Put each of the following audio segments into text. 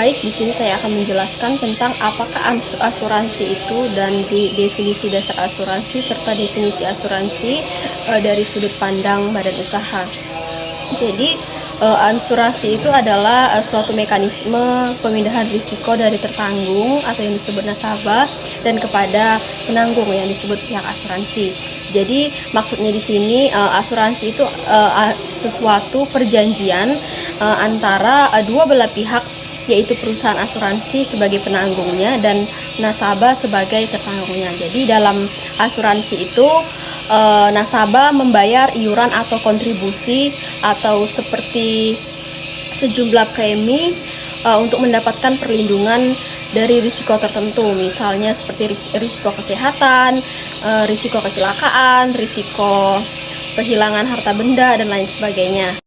Baik, di sini saya akan menjelaskan tentang apakah asuransi itu dan definisi dasar asuransi serta definisi asuransi dari sudut pandang badan usaha. Jadi, asuransi itu adalah suatu mekanisme pemindahan risiko dari tertanggung atau yang disebut nasabah dan kepada penanggung yang disebut pihak asuransi. Jadi maksudnya di sini asuransi itu sesuatu perjanjian antara dua belah pihak, yaitu perusahaan asuransi sebagai penanggungnya dan nasabah sebagai tertanggungnya. Jadi dalam asuransi itu nasabah membayar iuran atau kontribusi atau seperti sejumlah premi untuk mendapatkan perlindungan dari risiko tertentu, misalnya seperti risiko kesehatan, risiko kecelakaan, risiko kehilangan harta benda, dan lain sebagainya.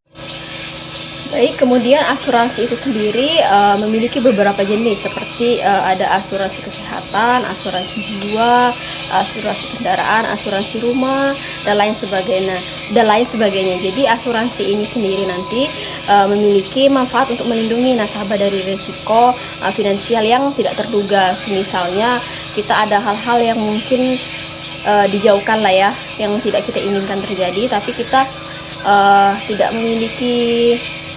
Baik, kemudian asuransi itu sendiri memiliki beberapa jenis, seperti ada asuransi kesehatan, asuransi jiwa, asuransi kendaraan, asuransi rumah, dan lain sebagainya. Jadi asuransi ini sendiri nanti memiliki manfaat untuk melindungi nasabah dari risiko finansial yang tidak terduga. Misalnya kita ada hal-hal yang mungkin dijauhkan lah ya, yang tidak kita inginkan terjadi, tapi kita tidak memiliki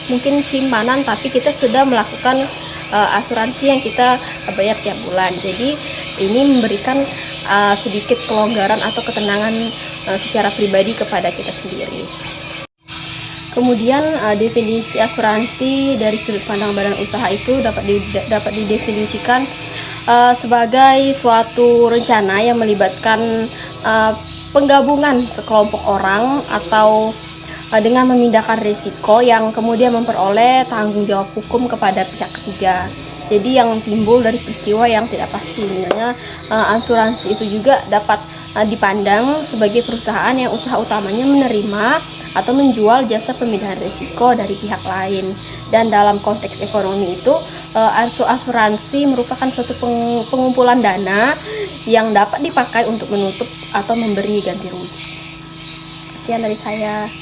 mungkin simpanan, tapi kita sudah melakukan asuransi yang kita bayar tiap bulan. Jadi ini memberikan sedikit kelonggaran atau ketenangan secara pribadi kepada kita sendiri. Kemudian definisi asuransi dari sudut pandang badan usaha itu dapat didefinisikan sebagai suatu rencana yang melibatkan penggabungan sekelompok orang atau dengan memindahkan risiko yang kemudian memperoleh tanggung jawab hukum kepada pihak ketiga. Jadi yang timbul dari peristiwa yang tidak pasti. Misalnya asuransi itu juga dapat dipandang sebagai perusahaan yang usaha utamanya menerima atau menjual jasa pemindahan risiko dari pihak lain. Dan dalam konteks ekonomi itu asuransi merupakan suatu pengumpulan dana yang dapat dipakai untuk menutup atau memberi ganti rugi. Sekian dari saya.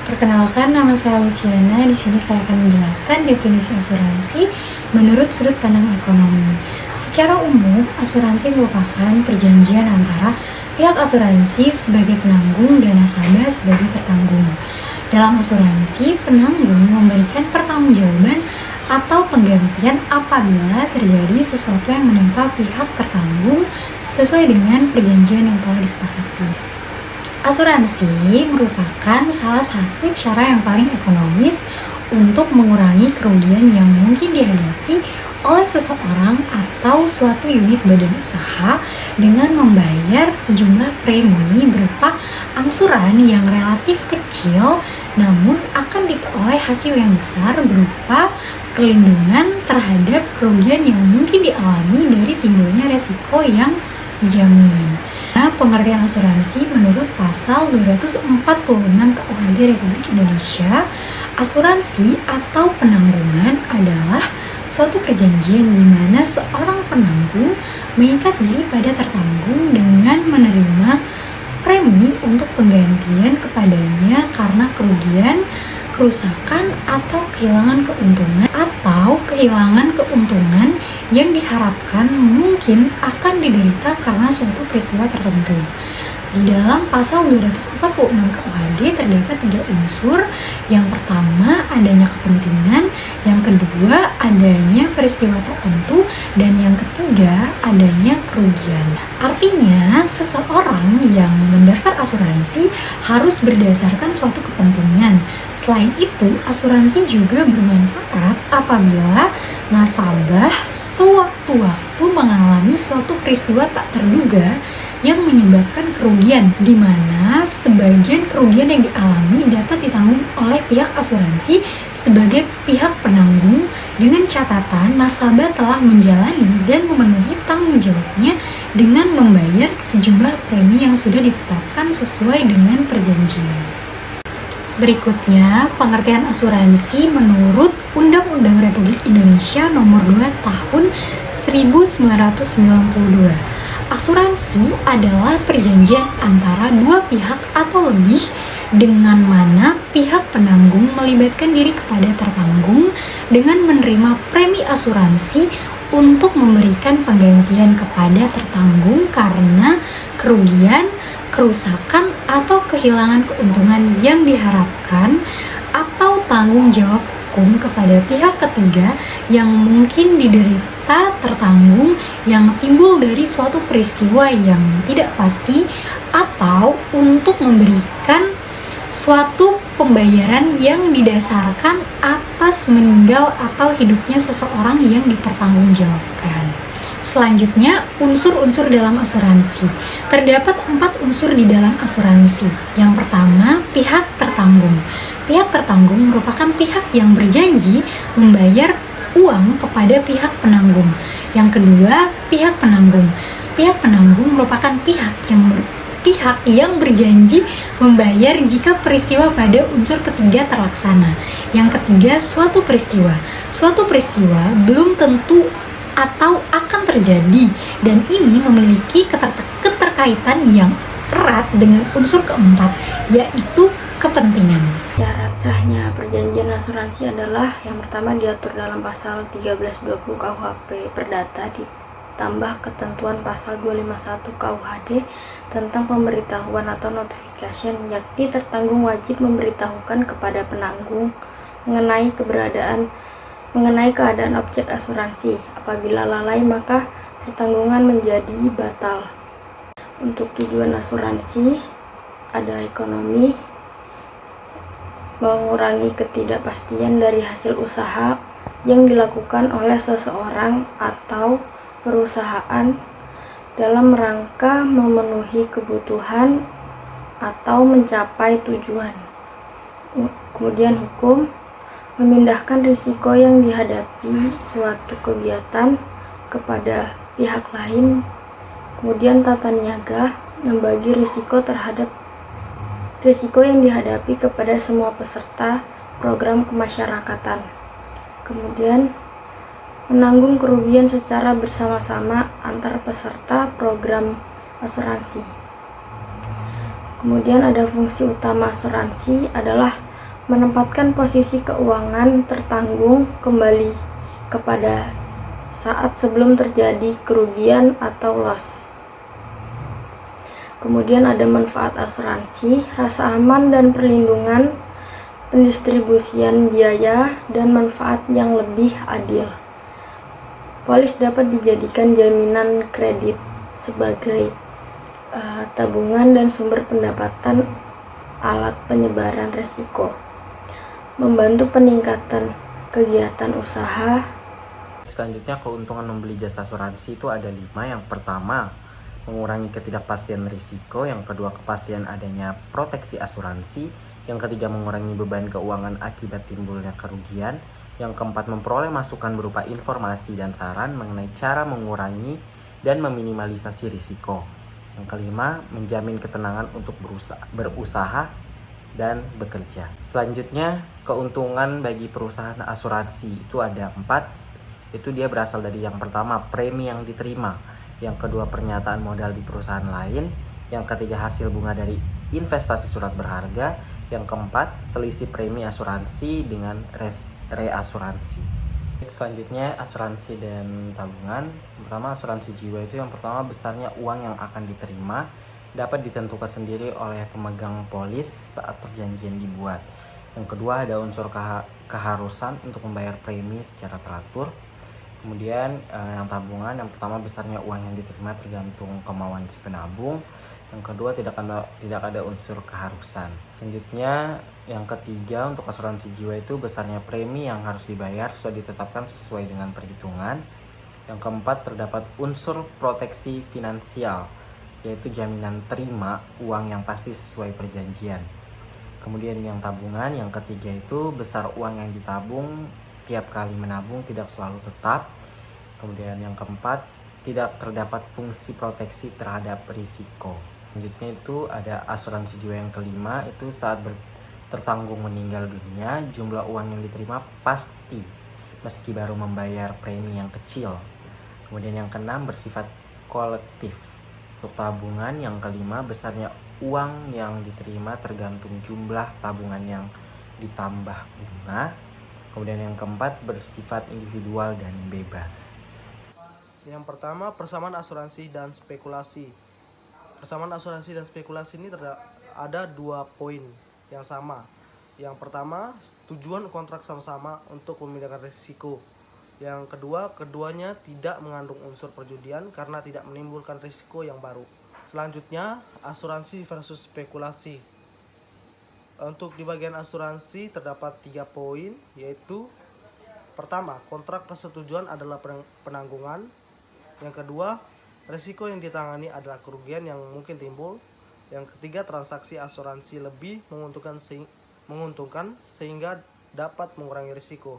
Perkenalkan, nama saya Luciana. Di sini saya akan menjelaskan definisi asuransi menurut sudut pandang ekonomi. Secara umum, asuransi merupakan perjanjian antara pihak asuransi sebagai penanggung dan nasabah sebagai tertanggung. Dalam asuransi, penanggung memberikan pertanggungjawaban atau penggantian apabila terjadi sesuatu yang menimpa pihak tertanggung sesuai dengan perjanjian yang telah disepakati. Asuransi merupakan salah satu cara yang paling ekonomis untuk mengurangi kerugian yang mungkin dihadapi oleh seseorang atau suatu unit badan usaha dengan membayar sejumlah premi berupa angsuran yang relatif kecil namun akan diperoleh hasil yang besar berupa perlindungan terhadap kerugian yang mungkin dialami dari timbulnya resiko yang dijamin. Pengertian asuransi menurut pasal 246 KUHD Republik Indonesia, asuransi atau penanggungan adalah suatu perjanjian di mana seorang penanggung mengikat diri pada tertanggung dengan menerima premi untuk penggantian kepadanya karena kerugian, kerusakan atau kehilangan keuntungan yang diharapkan mungkin akan diderita karena suatu peristiwa tertentu. Di dalam pasal 246 KUHD terdapat 3 unsur. Yang pertama, adanya kepentingan, yang kedua, adanya peristiwa tertentu, dan yang ketiga, adanya kerugian. Artinya, seseorang yang mendaftar asuransi harus berdasarkan suatu kepentingan. Selain itu, asuransi juga bermanfaat apabila nasabah sewaktu-waktu mengalami suatu peristiwa tak terduga yang menyebabkan kerugian, di mana sebagian kerugian yang dialami dapat ditanggung oleh pihak asuransi sebagai pihak penanggung dengan catatan nasabah telah menjalani dan memenuhi tanggung jawabnya dengan membayar sejumlah premi yang sudah ditetapkan sesuai dengan perjanjian. Berikutnya, pengertian asuransi menurut Undang-Undang Republik Indonesia Nomor 2 Tahun 1992. Asuransi adalah perjanjian antara dua pihak atau lebih dengan mana pihak penanggung melibatkan diri kepada tertanggung dengan menerima premi asuransi untuk memberikan penggantian kepada tertanggung karena kerugian, kerusakan, atau kehilangan keuntungan yang diharapkan atau tanggung jawab hukum kepada pihak ketiga yang mungkin diderita tertanggung yang timbul dari suatu peristiwa yang tidak pasti atau untuk memberikan suatu pembayaran yang didasarkan atas meninggal atau hidupnya seseorang yang dipertanggungjawabkan. Selanjutnya, unsur-unsur dalam asuransi. Terdapat 4 unsur di dalam asuransi. Yang pertama, pihak tertanggung. Pihak tertanggung merupakan pihak yang berjanji membayar uang kepada pihak penanggung. Yang kedua, pihak penanggung. Pihak penanggung merupakan pihak yang berjanji membayar jika peristiwa pada unsur ketiga terlaksana. Yang ketiga, suatu peristiwa. Suatu peristiwa belum tentu atau akan terjadi dan ini memiliki keterkaitan yang erat dengan unsur keempat, yaitu kepentingan. Syarat sahnya perjanjian asuransi adalah yang pertama diatur dalam pasal 1320 KUHP Perdata ditambah ketentuan pasal 251 KUHD tentang pemberitahuan atau notification, yakni tertanggung wajib memberitahukan kepada penanggung mengenai keadaan objek asuransi. Apabila lalai maka pertanggungan menjadi batal. Untuk tujuan asuransi ada ekonomi, mengurangi ketidakpastian dari hasil usaha yang dilakukan oleh seseorang atau perusahaan dalam rangka memenuhi kebutuhan atau mencapai tujuan. Kemudian hukum, memindahkan risiko yang dihadapi suatu kegiatan kepada pihak lain. Kemudian tata niaga, membagi risiko yang dihadapi kepada semua peserta program kemasyarakatan. Kemudian menanggung kerugian secara bersama-sama antar peserta program asuransi. Kemudian ada fungsi utama asuransi adalah menempatkan posisi keuangan tertanggung kembali kepada saat sebelum terjadi kerugian atau loss. Kemudian ada manfaat asuransi, rasa aman dan perlindungan, pendistribusian biaya, dan manfaat yang lebih adil. Polis dapat dijadikan jaminan kredit sebagai tabungan dan sumber pendapatan, alat penyebaran risiko, membantu peningkatan kegiatan usaha. Selanjutnya, keuntungan membeli jasa asuransi itu ada 5. Yang pertama, mengurangi ketidakpastian risiko. Yang kedua, kepastian adanya proteksi asuransi. Yang ketiga, mengurangi beban keuangan akibat timbulnya kerugian. Yang keempat, memperoleh masukan berupa informasi dan saran mengenai cara mengurangi dan meminimalisasi risiko. Yang kelima, menjamin ketenangan untuk berusaha dan bekerja. Selanjutnya, keuntungan bagi perusahaan asuransi itu ada 4. Itu dia berasal dari yang pertama, premi yang diterima. Yang kedua, pernyataan modal di perusahaan lain. Yang ketiga, hasil bunga dari investasi surat berharga. Yang keempat, selisih premi asuransi dengan reasuransi. Selanjutnya, asuransi dan tabungan. Pertama, asuransi jiwa itu yang pertama, besarnya uang yang akan diterima dapat ditentukan sendiri oleh pemegang polis saat perjanjian dibuat. Yang kedua, ada unsur keharusan untuk membayar premi secara teratur. Kemudian yang tabungan, yang pertama, besarnya uang yang diterima tergantung kemauan si penabung. Yang kedua, tidak ada unsur keharusan. Selanjutnya, yang ketiga, untuk asuransi jiwa itu besarnya premi yang harus dibayar sudah ditetapkan sesuai dengan perhitungan. Yang keempat, terdapat unsur proteksi finansial, yaitu jaminan terima uang yang pasti sesuai perjanjian. Kemudian yang tabungan, yang ketiga itu besar uang yang ditabung tiap kali menabung tidak selalu tetap. Kemudian yang keempat, tidak terdapat fungsi proteksi terhadap risiko. Selanjutnya itu ada asuransi jiwa yang kelima, itu saat tertanggung meninggal dunia, jumlah uang yang diterima pasti meski baru membayar premi yang kecil. Kemudian yang keenam, bersifat kolektif. Untuk tabungan yang kelima, besarnya uang yang diterima tergantung jumlah tabungan yang ditambah bunga. Kemudian yang keempat, bersifat individual dan bebas. Yang pertama, persamaan asuransi dan spekulasi. Persamaan asuransi dan spekulasi ini ada 2 poin yang sama. Yang pertama, tujuan kontrak sama-sama untuk memindahkan risiko. Yang kedua, keduanya tidak mengandung unsur perjudian karena tidak menimbulkan risiko yang baru. Selanjutnya, asuransi versus spekulasi. Untuk di bagian asuransi terdapat 3 poin, yaitu pertama, kontrak persetujuan adalah penanggungan. Yang kedua, risiko yang ditangani adalah kerugian yang mungkin timbul. Yang ketiga, transaksi asuransi lebih menguntungkan sehingga dapat mengurangi risiko.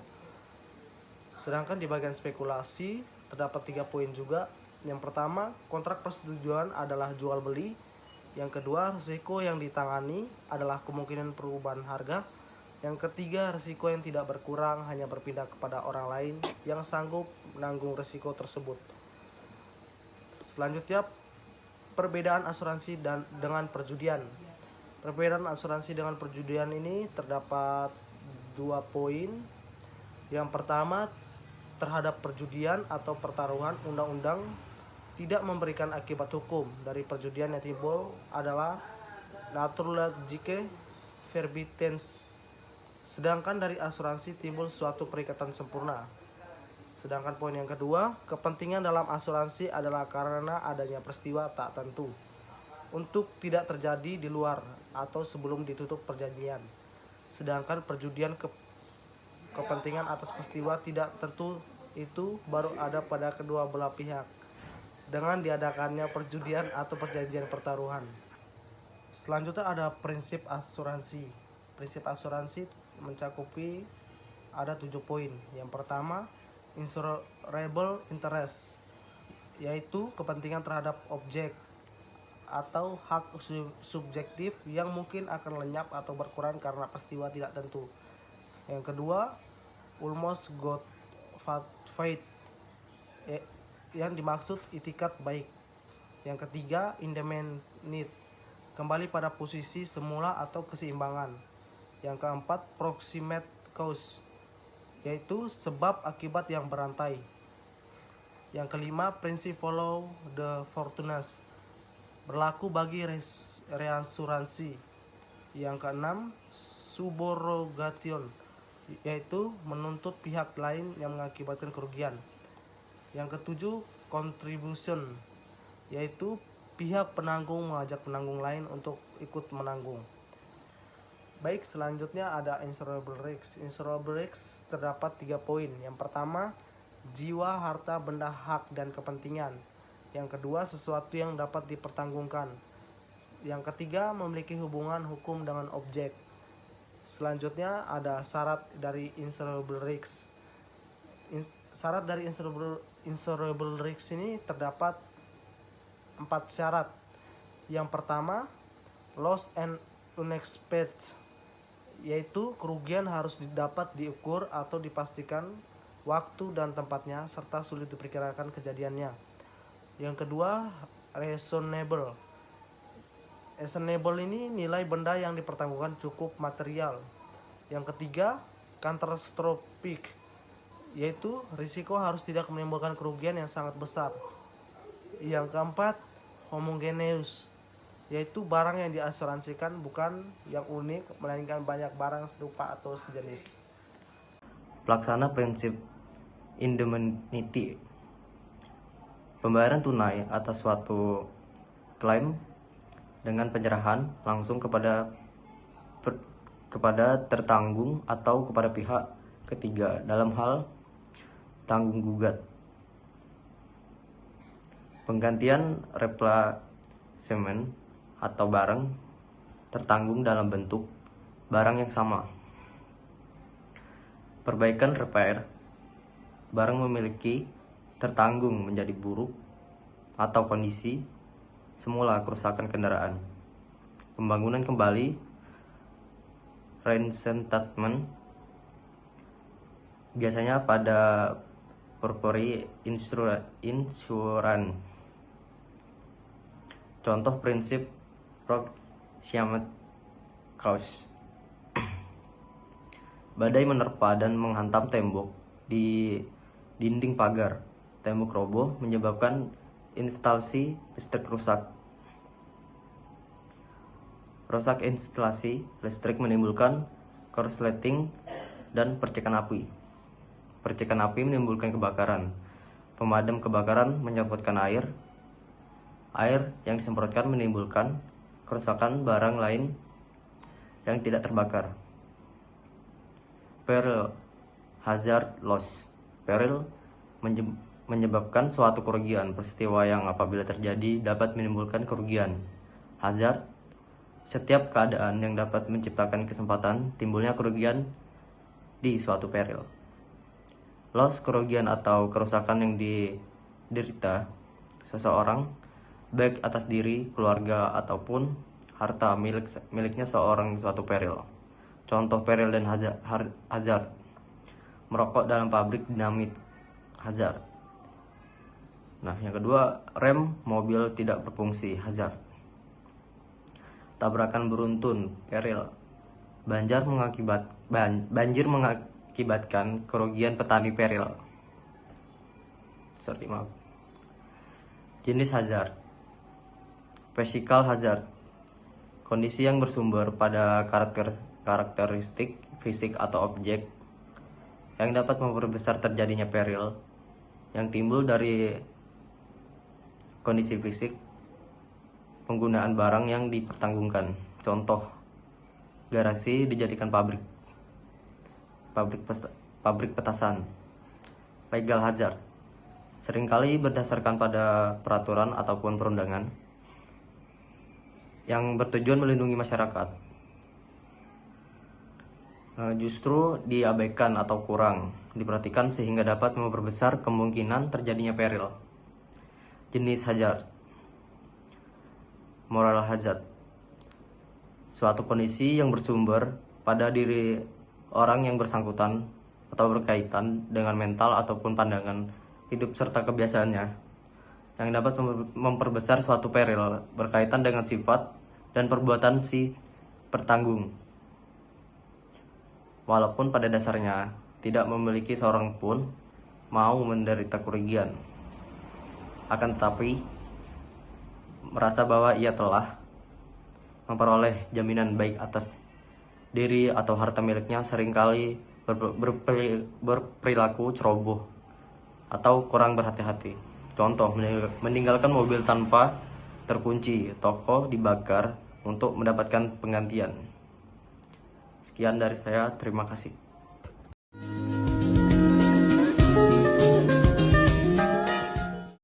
Sedangkan di bagian spekulasi terdapat 3 poin juga. Yang pertama, kontrak persetujuan adalah jual beli. Yang kedua, risiko yang ditangani adalah kemungkinan perubahan harga. Yang ketiga, risiko yang tidak berkurang hanya berpindah kepada orang lain yang sanggup menanggung risiko tersebut. Selanjutnya, perbedaan asuransi dengan perjudian. Perbedaan asuransi dengan perjudian ini terdapat 2 poin. Yang pertama, terhadap perjudian atau pertaruhan, undang-undang tidak memberikan akibat hukum dari perjudian yang timbul adalah naturlogische verbindens. Sedangkan dari asuransi timbul suatu perikatan sempurna. Sedangkan poin yang kedua, kepentingan dalam asuransi adalah karena adanya peristiwa tak tentu untuk tidak terjadi di luar atau sebelum ditutup perjanjian. Sedangkan perjudian kepentingan atas peristiwa tidak tentu itu baru ada pada kedua belah pihak dengan diadakannya perjudian atau perjanjian pertaruhan. Selanjutnya ada prinsip asuransi. Prinsip asuransi mencakupi ada 7 poin. Yang pertama, insurable interest, yaitu kepentingan terhadap objek atau hak subjektif yang mungkin akan lenyap atau berkurang karena peristiwa tidak tentu. Yang kedua, almost good faith, yang dimaksud itikat baik. Yang ketiga, indemnity, kembali pada posisi semula atau keseimbangan. Yang keempat, proximate cause, yaitu sebab akibat yang berantai. Yang kelima, prinsip follow the fortunes, berlaku bagi reasuransi. Yang keenam, subrogation, yaitu menuntut pihak lain yang mengakibatkan kerugian. Yang ketujuh, contribution, yaitu pihak penanggung mengajak penanggung lain untuk ikut menanggung. Baik, selanjutnya ada insurable risk. Insurable risk terdapat 3 poin. Yang pertama, jiwa, harta, benda, hak, dan kepentingan. Yang kedua, sesuatu yang dapat dipertanggungkan. Yang ketiga, memiliki hubungan hukum dengan objek. Selanjutnya ada syarat dari insurable risk. Syarat dari insurable risk ini terdapat 4 syarat. Yang pertama, loss and unexpected, yaitu kerugian harus dapat diukur atau dipastikan waktu dan tempatnya serta sulit diperkirakan kejadiannya. Yang kedua, reasonable. Reasonable ini nilai benda yang dipertanggungkan cukup material. Yang ketiga, catastrophic, yaitu risiko harus tidak menimbulkan kerugian yang sangat besar. Yang keempat, homogeneous, yaitu barang yang diasuransikan bukan yang unik melainkan banyak barang serupa atau sejenis. Pelaksana prinsip indemnity, pembayaran tunai atas suatu klaim dengan penyerahan langsung kepada tertanggung atau kepada pihak ketiga dalam hal tanggung gugat. Penggantian replacement atau barang tertanggung dalam bentuk barang yang sama. Perbaikan repair, barang memiliki tertanggung menjadi buruk atau kondisi semula kerusakan kendaraan. Pembangunan kembali, reinstatement, biasanya pada purpose insurance. Contoh prinsip Proximate Cause. Badai menerpa dan menghantam tembok di dinding pagar. Tembok roboh menyebabkan instalasi listrik rusak. Rusak instalasi listrik menimbulkan korsleting dan percikan api. Percikan api menimbulkan kebakaran. Pemadam kebakaran menyemprotkan air. Air yang disemprotkan menimbulkan kerusakan barang lain yang tidak terbakar. Peril hazard loss. Peril menyebabkan suatu kerugian. Peristiwa yang apabila terjadi dapat menimbulkan kerugian. Hazard, setiap keadaan yang dapat menciptakan kesempatan timbulnya kerugian di suatu peril. Loss, kerugian atau kerusakan yang diderita seseorang, baik atas diri, keluarga, ataupun harta miliknya seorang suatu peril. Contoh peril dan hazard. Merokok dalam pabrik dinamit, hazard. Nah, yang kedua, rem mobil tidak berfungsi, hazard. Tabrakan beruntun, peril. Banjir mengakibatkan kerugian petani, peril. Jenis hazard. Physical hazard. Kondisi yang bersumber pada karakteristik fisik atau objek yang dapat memperbesar terjadinya peril yang timbul dari kondisi fisik penggunaan barang yang dipertanggungkan. Contoh, garasi dijadikan pabrik petasan. Legal hazard. Seringkali berdasarkan pada peraturan ataupun perundangan yang bertujuan melindungi masyarakat, justru diabaikan atau kurang diperhatikan sehingga dapat memperbesar kemungkinan terjadinya peril. Jenis hazard. Moral hazard. Suatu kondisi yang bersumber pada diri orang yang bersangkutan atau berkaitan dengan mental ataupun pandangan hidup serta kebiasaannya yang dapat memperbesar suatu peril berkaitan dengan sifat dan perbuatan si pertanggung, walaupun pada dasarnya tidak memiliki seorang pun mau menderita kerugian, akan tetapi merasa bahwa ia telah memperoleh jaminan baik atas diri atau harta miliknya, seringkali berperilaku ceroboh atau kurang berhati-hati. Contoh, meninggalkan mobil tanpa terkunci, toko dibakar untuk mendapatkan penggantian. Sekian dari saya, terima kasih.